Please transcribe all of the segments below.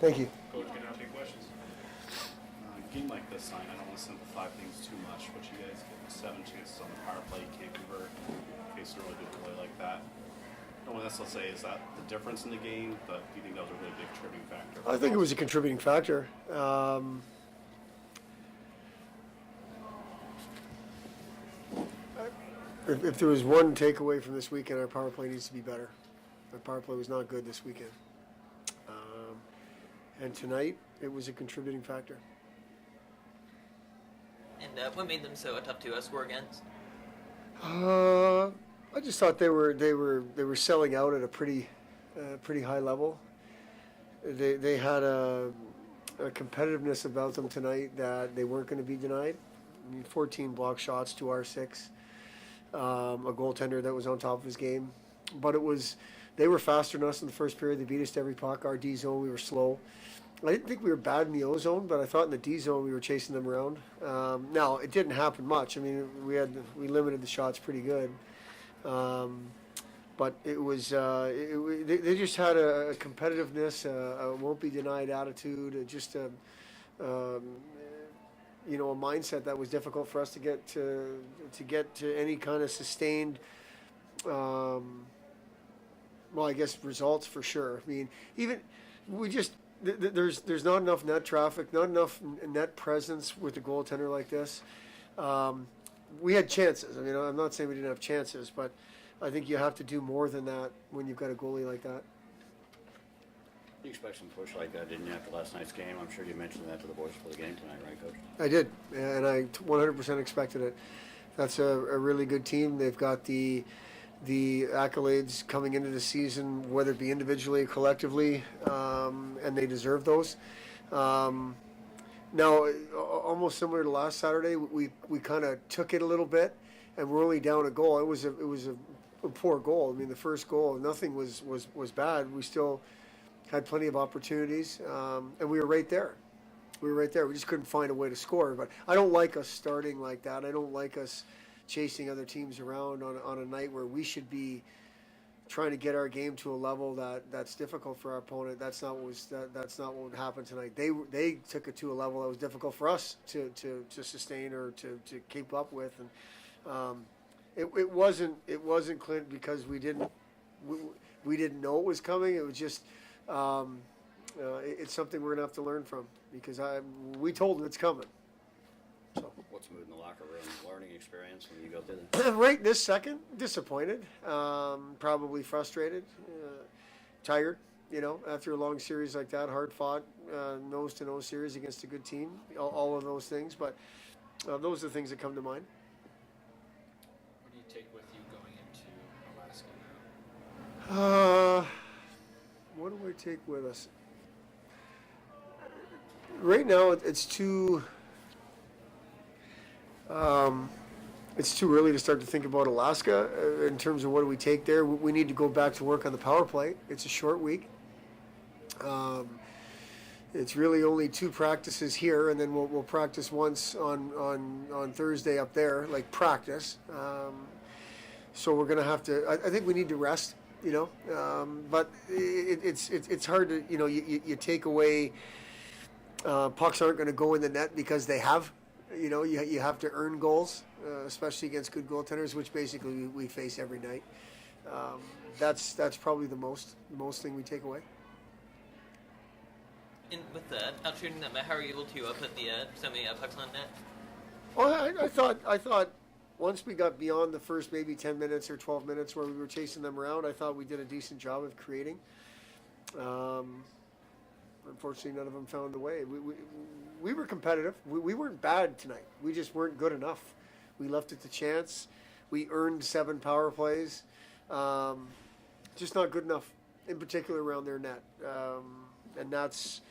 Thank you. Coach, can I ask you questions? A game like this, I don't want to simplify things too much, but you guys get 7 chances on the power play, you can't convert, face a really good play like that. No one else will say, is that the difference in the game, but do you think that was a really big contributing factor? I think it was a contributing factor. If there was one takeaway from this weekend, our power play needs to be better. Our power play was not good this weekend. And tonight, it was a contributing factor. And what made them so tough to score against? I just thought they were selling out at a pretty high level. They had a competitiveness about them tonight that they weren't going to be denied. I mean, 14 block shots to our 6. A goaltender that was on top of his game, but they were faster than us in the first period. They beat us to every puck. Our D zone, we were slow. I didn't think we were bad in the O zone, but I thought in the D zone we were chasing them around. Now it didn't happen much. I mean, we limited the shots pretty good, but it was they just had a competitiveness, a won't be denied attitude, just a mindset that was difficult for us to get to any kind of sustained, I guess results for sure. I mean, even we just there's not enough net traffic, not enough net presence with a goaltender like this. We had chances. I mean, I'm not saying we didn't have chances, but I think you have to do more than that when you've got a goalie like that. You expect some push like that, didn't you, after last night's game? I'm sure you mentioned that to the boys for the game tonight, right, Coach? I did, and I 100% expected it. That's a really good team. They've got the accolades coming into the season, whether it be individually or collectively, and they deserve those. Now, almost similar to last Saturday, we kind of took it a little bit, and we're only down a goal. It was a poor goal. I mean, the first goal, nothing was bad. We still had plenty of opportunities, and we were right there. We just couldn't find a way to score. But I don't like us starting like that. I don't like us chasing other teams around on a night where we should be trying to get our game to a level that's difficult for our opponent. That's not what happened tonight. They took it to a level that was difficult for us to sustain or to keep up with, and it wasn't Clint because we didn't know it was coming. It was just it's something we're gonna have to learn from because we told them it's coming. So. What's mood in the locker room? Learning experience when you go through this? Right this second, disappointed, probably frustrated, tired. After a long series like that, hard fought, nose to nose series against a good team, all of those things. But those are the things that come to mind. What do you take with you going into Alaska now? What do I take with us? Right now, it's too early to start to think about Alaska in terms of what do we take there. We need to go back to work on the power play. It's a short week. It's really only 2 practices here, and then we'll practice once on Thursday up there, like practice. So we're going to have to. I think we need to rest. But it's hard to you take away. Pucks aren't going to go in the net because they have. You have to earn goals, especially against good goaltenders, which basically we face every night. That's probably the most thing we take away. And with the out shooting them, how are you able to put the so many pucks on net? Well, I thought once we got beyond the first maybe 10 minutes or 12 minutes where we were chasing them around, I thought we did a decent job of creating. Unfortunately, none of them found the way. We were competitive. We weren't bad tonight. We just weren't good enough. We left it to chance. We earned 7 power plays. Just not good enough, in particular around their net. And that's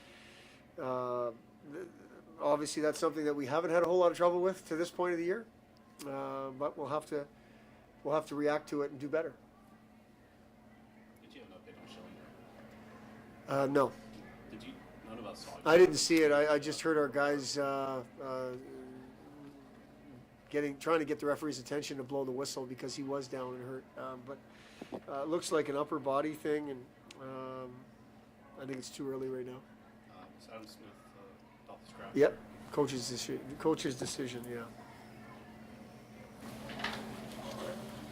obviously that's something that we haven't had a whole lot of trouble with to this point of the year. But we'll have to react to it and do better. Did you have an update on Schillinger? No. Did you? None of us saw it. I didn't see it. I just heard our guys trying to get the referee's attention to blow the whistle because he was down and hurt. But it looks like an upper body thing, and I think it's too early right now. Is Adam Smith off the scrap? Yep, coach's decision. Coach's decision. Yeah.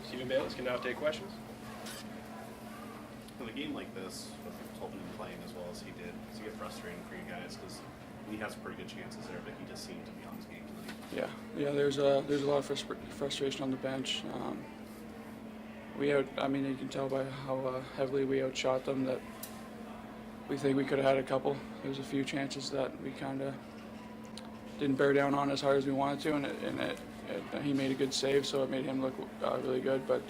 Stephen Bayless can now take questions. In a game like this, with Tolman playing as well as he did, does it get frustrating for you guys? Because he has pretty good chances there, but he just seemed to be on his game tonight. Yeah. There's a lot of frustration on the bench. You can tell by how heavily we outshot them that we think we could have had a couple. There's a few chances that we kind of didn't bear down on as hard as we wanted to, and he made a good save, so it made him look really good. But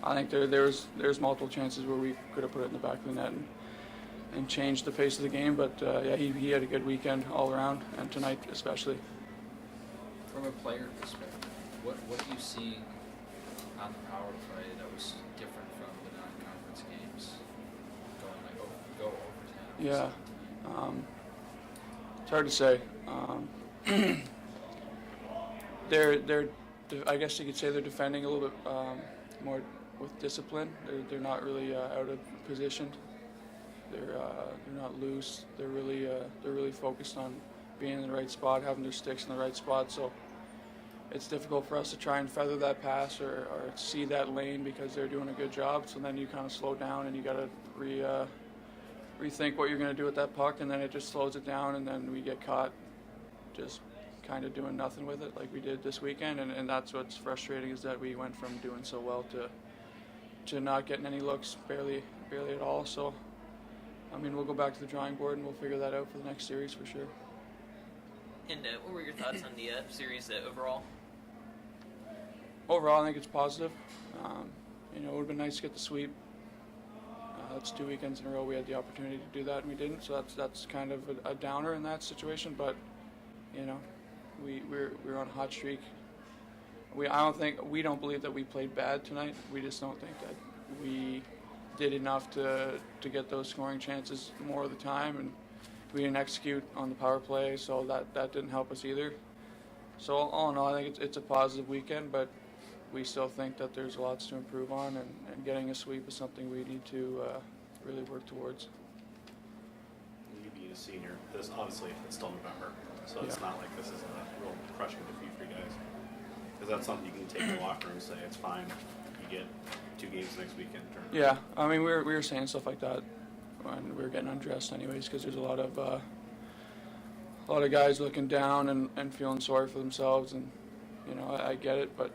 I think there's multiple chances where we could have put it in the back of the net and changed the pace of the game. But he had a good weekend all around, and tonight especially. From a player perspective, what are you seeing on the power play that was different from the non-conference games go overtime? Yeah, it's hard to say. I guess you could say they're defending a little bit more with discipline. They're not really out of position. They're not loose. They're really focused on being in the right spot, having their sticks in the right spot. So it's difficult for us to try and feather that pass or see that lane because they're doing a good job. So then you kind of slow down and you got to rethink what you're going to do with that puck, and then it just slows it down, and then we get caught just kind of doing nothing with it like we did this weekend. And that's what's frustrating, is that we went from doing so well to not getting any looks, barely at all. So we'll go back to the drawing board and we'll figure that out for the next series for sure. And what were your thoughts on the series overall? Overall, I think it's positive. It would have been nice to get the sweep. That's 2 weekends in a row we had the opportunity to do that and we didn't. So that's kind of a downer in that situation. But we're on a hot streak. We don't believe that we played bad tonight. We just don't think that we did enough to get those scoring chances more of the time, and we didn't execute on the power play, so that didn't help us either. So all in all, I think it's a positive weekend, but we still think that there's lots to improve on, and getting a sweep is something we need to really work towards. You being a senior, this obviously it's still November, so it's not like this is a real crushing defeat for you guys. Is that something you can take to the locker room and say it's fine? You get 2 games next weekend. Yeah, we were saying stuff like that when we were getting undressed, anyways, because there's a lot of guys looking down and feeling sorry for themselves, and I get it, but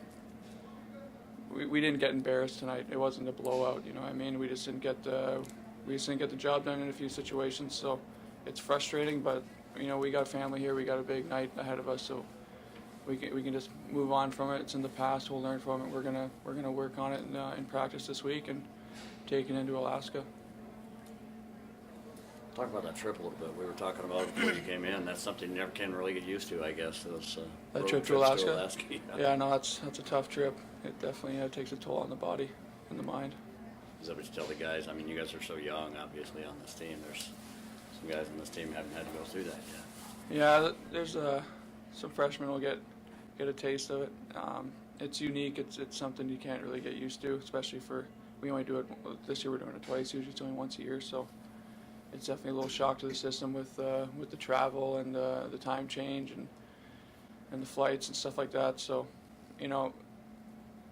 we didn't get embarrassed tonight. It wasn't a blowout, we just didn't get the job done in a few situations. So it's frustrating, but we got family here. We got a big night ahead of us, so we can just move on from it. It's in the past. We'll learn from it. We're gonna work on it in practice this week and take it into Alaska. Talk about that trip a little bit. We were talking about it before you came in. That's something you never can really get used to, I guess. Those That road trip to trips Alaska? Yeah. No, that's a tough trip. It definitely takes a toll on the body and the mind. Is that what you tell the guys? You guys are so young, obviously, on this team. There's some guys on this team haven't had to go through that yet. Yeah, there's some freshmen will get a taste of it. It's unique. It's something you can't really get used to, especially we only do it this year. We're doing it twice. Usually it's only once a year, so it's definitely a little shock to the system with the travel and the time change and the flights and stuff like that. So,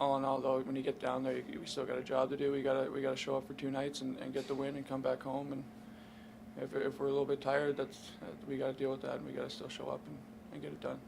all in all, though, when you get down there, we still got a job to do. We gotta show up for 2 nights and get the win and come back home. And if we're a little bit tired, we got to deal with that, and we got to still show up and get it done.